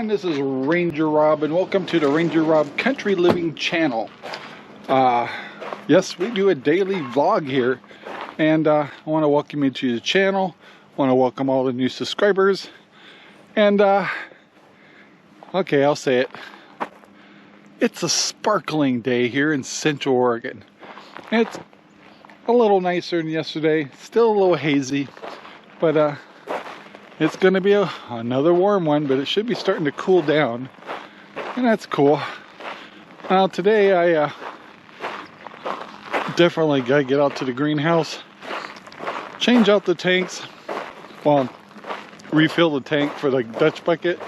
everyone, this is Ranger Rob and welcome to the Ranger Rob Country Living channel. Yes, we do a daily vlog here, and I want to welcome you to the channel. I want to welcome all the new subscribers, and okay, I'll say it. It's a sparkling day here in Central Oregon. It's a little nicer than yesterday, still a little hazy, but it's going to be another warm one, but it should be starting to cool down, and that's cool. Now today I definitely got to get out to the greenhouse, change out the tanks, well, refill the tank for the Dutch bucket.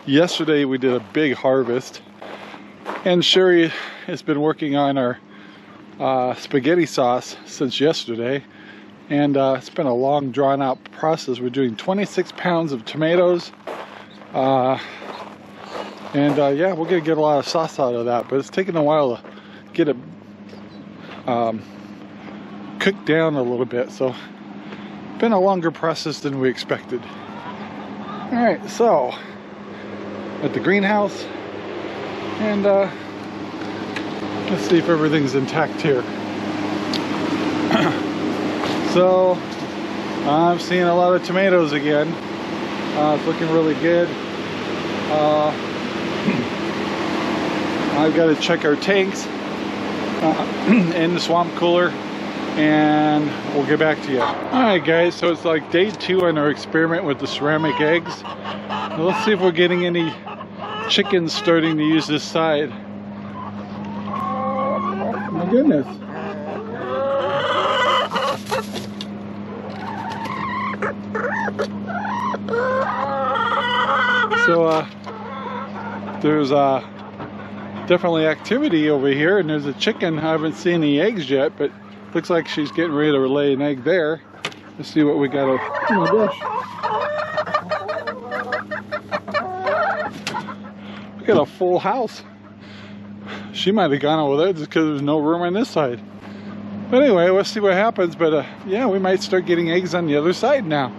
Yesterday we did a big harvest, and Sherry has been working on our spaghetti sauce since yesterday. And it's been a long, drawn-out process. We're doing 26 pounds of tomatoes, yeah, we're gonna get a lot of sauce out of that. But it's taken a while to get it cooked down a little bit, so it's been a longer process than we expected. All right, so at the greenhouse, and let's see if everything's intact here. So I'm seeing a lot of tomatoes again. It's looking really good. I've got to check our tanks in the swamp cooler, and we'll get back to you. Alright guys, so it's like day 2 on our experiment with the ceramic eggs. Now let's see if we're getting any chickens starting to use this side. Oh my goodness. So there's definitely activity over here, and there's a chicken. I haven't seen any eggs yet, but looks like she's getting ready to lay an egg there. Let's see what we got in the bush. We got a full house. She might have gone over there just because there's no room on this side. But anyway, let's see what happens. But yeah, we might start getting eggs on the other side now.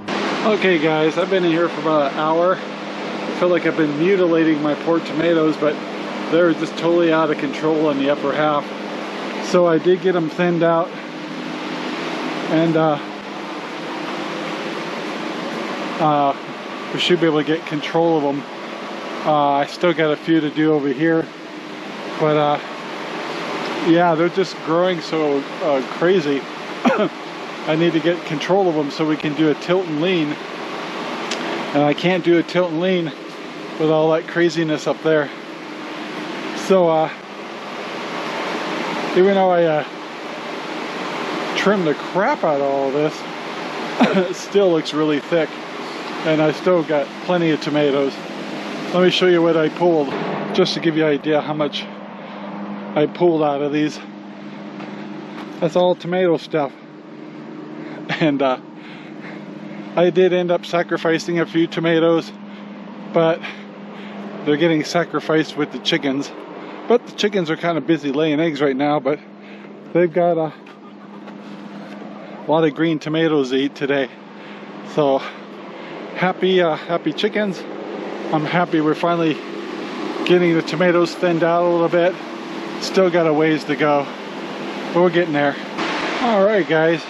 Okay guys, I've been in here for about an hour. I feel like I've been mutilating my poor tomatoes, but they're just totally out of control in the upper half. So I did get them thinned out, and we should be able to get control of them. I still got a few to do over here, but yeah, they're just growing so crazy. I need to get control of them so we can do a tilt and lean, and I can't do a tilt and lean with all that craziness up there. So even though I trimmed the crap out of all this, it still looks really thick, and I still got plenty of tomatoes. Let me show you what I pulled, just to give you an idea how much I pulled out of these. That's all tomato stuff. And I did end up sacrificing a few tomatoes, but they're getting sacrificed with the chickens. But the chickens are kind of busy laying eggs right now, but they've got a lot of green tomatoes to eat today. So happy chickens. I'm happy we're finally getting the tomatoes thinned out a little bit. Still got a ways to go, but we're getting there. All right guys,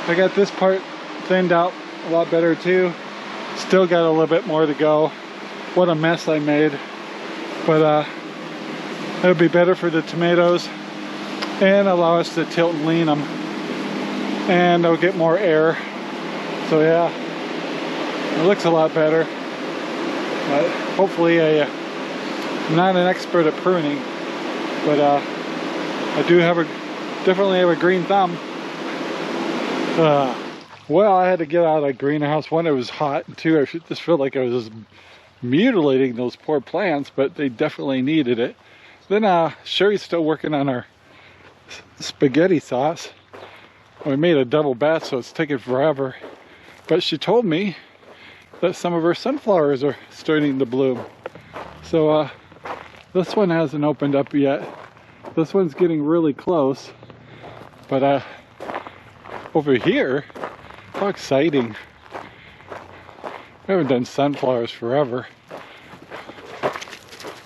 I got this part thinned out a lot better too. Still got a little bit more to go. What a mess I made, but it'll be better for the tomatoes and allow us to tilt and lean them, and they'll get more air. So yeah, it looks a lot better, but hopefully I'm not an expert at pruning, but I do definitely have a green thumb. Well, I had to get out of the greenhouse. One, it was hot, and two, I just felt like I was just mutilating those poor plants, but they definitely needed it. Then Sherry's still working on our spaghetti sauce. We made a double batch, so it's taking forever. But she told me that some of her sunflowers are starting to bloom. So this one hasn't opened up yet. This one's getting really close. But over here, how exciting. We haven't done sunflowers forever.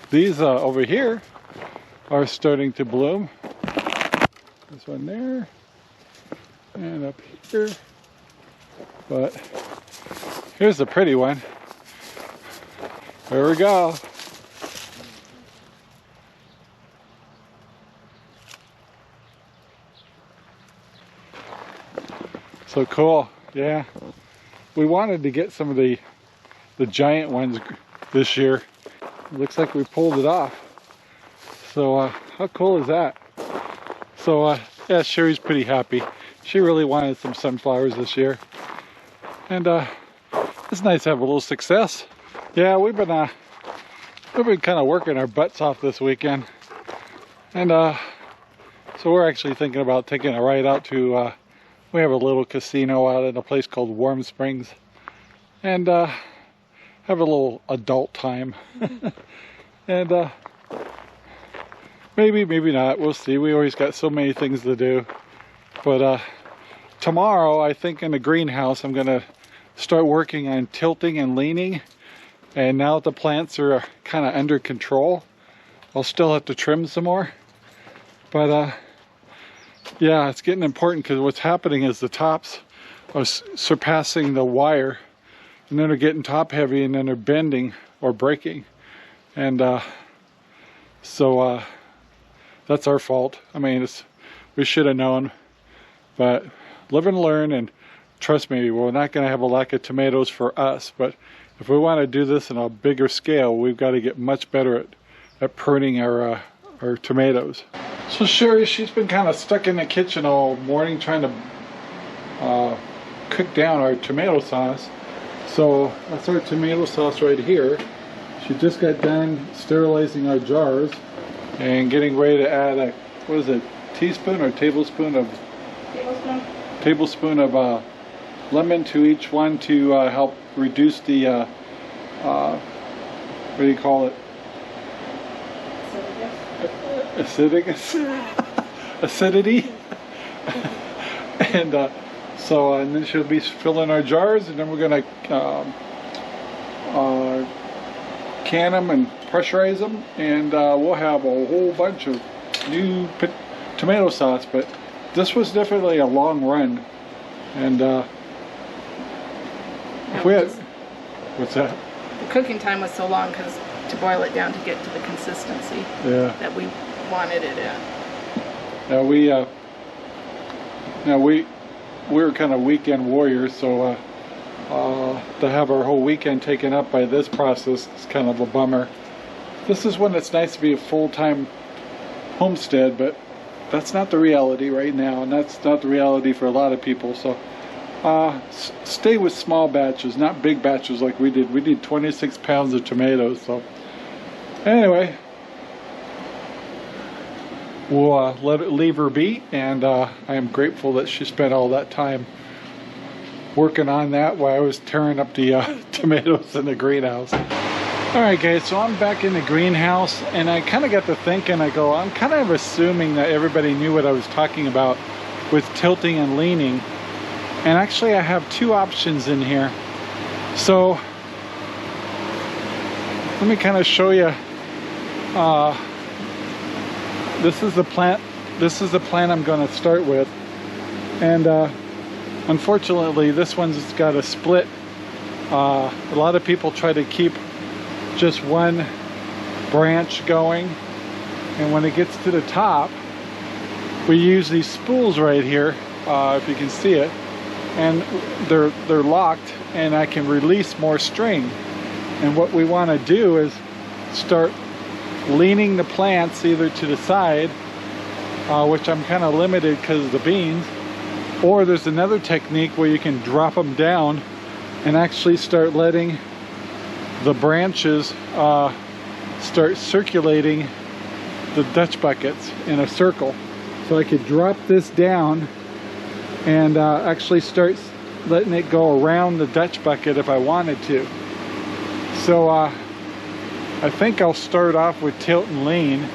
These over here are starting to bloom. This one there, and up here. But here's the pretty one. There we go. So cool, yeah. We wanted to get some of the giant ones this year. It looks like we pulled it off. So how cool is that? So yeah, Sherry's pretty happy. She really wanted some sunflowers this year. And it's nice to have a little success. Yeah, we've been kind of working our butts off this weekend. And so we're actually thinking about taking a ride out to, we have a little casino out in a place called Warm Springs. And have a little adult time. And maybe not, we'll see. We always got so many things to do. But tomorrow, I think in the greenhouse, I'm gonna start working on tilting and leaning. And now that the plants are kind of under control, I'll still have to trim some more. But yeah, it's getting important because what's happening is the tops are surpassing the wire, and then they're getting top heavy, and then they're bending or breaking. And so that's our fault. I mean, we should have known, but live and learn. And trust me, we're not going to have a lack of tomatoes for us, but if we want to do this in a bigger scale, we've got to get much better at pruning our tomatoes. So Sherry, she's been kind of stuck in the kitchen all morning trying to cook down our tomato sauce. So that's our tomato sauce right here. She just got done sterilizing our jars and getting ready to add a, what is it, teaspoon or tablespoon of lemon to each one to help reduce the what do you call it? Acidity. And and then she'll be filling our jars, and then we're gonna can them and pressurize them, and we'll have a whole bunch of new tomato sauce. But this was definitely a long run, and if we had, what's that? The cooking time was so long because to boil it down to get to the consistency that we wanted it in. Now we're kind of weekend warriors, so to have our whole weekend taken up by this process is kind of a bummer. This is when it's nice to be a full-time homestead, but that's not the reality right now, and that's not the reality for a lot of people. So stay with small batches, not big batches like we did. We did 26 pounds of tomatoes. So anyway, we'll leave her be, and I am grateful that she spent all that time working on that while I was tearing up the tomatoes in the greenhouse. Alright guys, so I'm back in the greenhouse, and I kind of got to thinking, I'm kind of assuming that everybody knew what I was talking about with tilting and leaning. And actually I have two options in here. So let me kind of show you. This is the plant. This is the plant I'm going to start with, and unfortunately, this one's got a split. A lot of people try to keep just one branch going, and when it gets to the top, we use these spools right here. If you can see it, and they're locked, and I can release more string. And what we want to do is start leaning the plants either to the side, which I'm kind of limited because of the beans, or there's another technique where you can drop them down and actually start letting the branches start circulating the Dutch buckets in a circle. So I could drop this down and actually start letting it go around the Dutch bucket if I wanted to. So I think I'll start off with tilt and lean,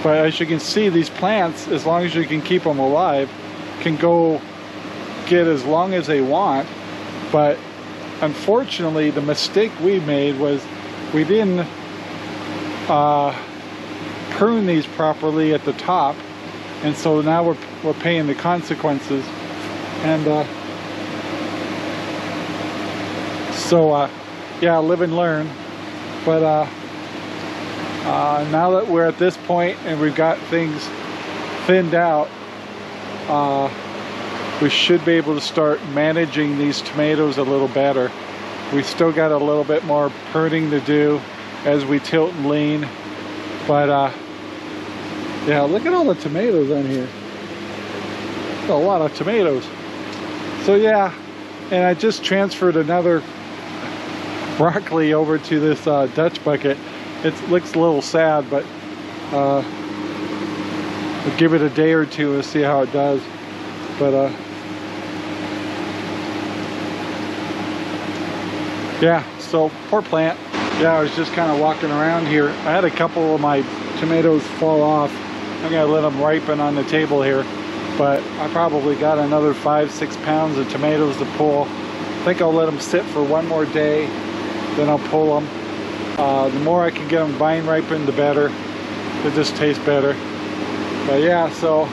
but as you can see, these plants, as long as you can keep them alive, can go get as long as they want. But unfortunately, the mistake we made was we didn't prune these properly at the top, and so now we're paying the consequences. And yeah, live and learn. But now that we're at this point and we've got things thinned out, we should be able to start managing these tomatoes a little better. We still got a little bit more pruning to do as we tilt and lean, but yeah, look at all the tomatoes on here. That's a lot of tomatoes. So yeah, and I just transferred another broccoli over to this Dutch bucket. It looks a little sad, but we'll give it a day or two and see how it does. But yeah, so poor plant. Yeah, I was just kind of walking around here. I had a couple of my tomatoes fall off. I'm gonna let them ripen on the table here, but I probably got another 5-6 pounds of tomatoes to pull. I think I'll let them sit for one more day, then I'll pull them. The more I can get them vine ripened, the better. It just tastes better. But yeah, so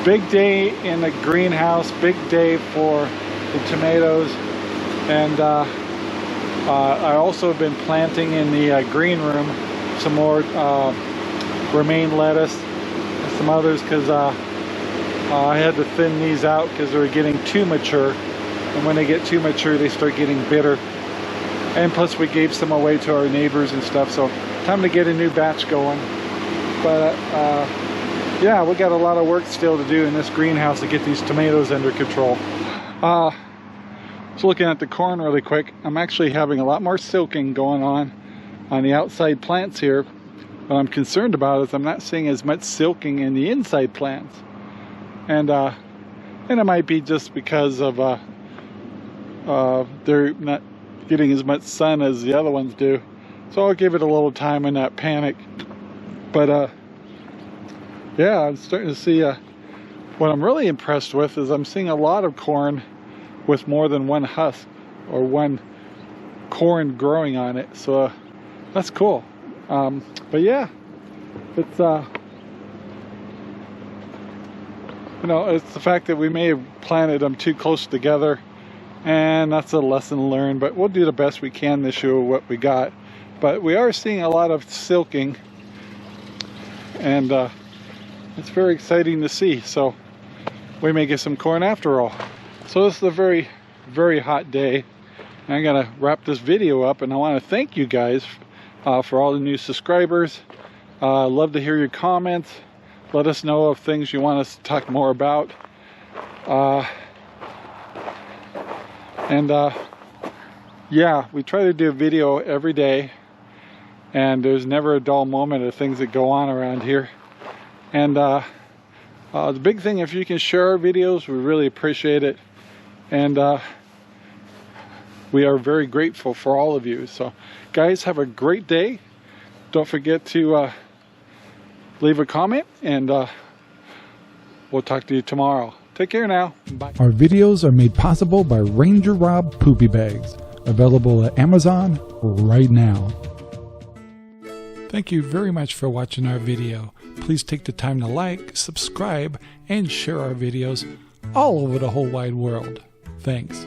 big day in the greenhouse, big day for the tomatoes. And I also have been planting in the green room some more romaine lettuce and some others, because I had to thin these out because they were getting too mature. And when they get too mature, they start getting bitter. And plus we gave some away to our neighbors and stuff, so time to get a new batch going. But yeah, we got a lot of work still to do in this greenhouse to get these tomatoes under control. Just looking at the corn really quick, I'm actually having a lot more silking going on the outside plants here. What I'm concerned about is I'm not seeing as much silking in the inside plants. And it might be just because of they're not getting as much sun as the other ones do. So I'll give it a little time and not panic. But yeah, I'm starting to see what I'm really impressed with is I'm seeing a lot of corn with more than one husk or one corn growing on it. So that's cool. But yeah, it's you know, it's the fact that we may have planted them too close together, and that's a lesson learned, but we'll do the best we can this year with what we got. But we are seeing a lot of silking, and it's very exciting to see. So we may get some corn after all. So this is a very, very hot day. I'm gonna wrap this video up, and I want to thank you guys for all the new subscribers. Love to hear your comments. Let us know of things you want us to talk more about. Yeah, we try to do a video every day, and there's never a dull moment of things that go on around here. And the big thing, if you can share our videos, we really appreciate it. And we are very grateful for all of you. So guys, have a great day. Don't forget to leave a comment, and we'll talk to you tomorrow. Take care now. Bye. Our videos are made possible by Ranger Rob Poopy Bags, available at Amazon right now. Thank you very much for watching our video. Please take the time to like, subscribe, and share our videos all over the whole wide world. Thanks.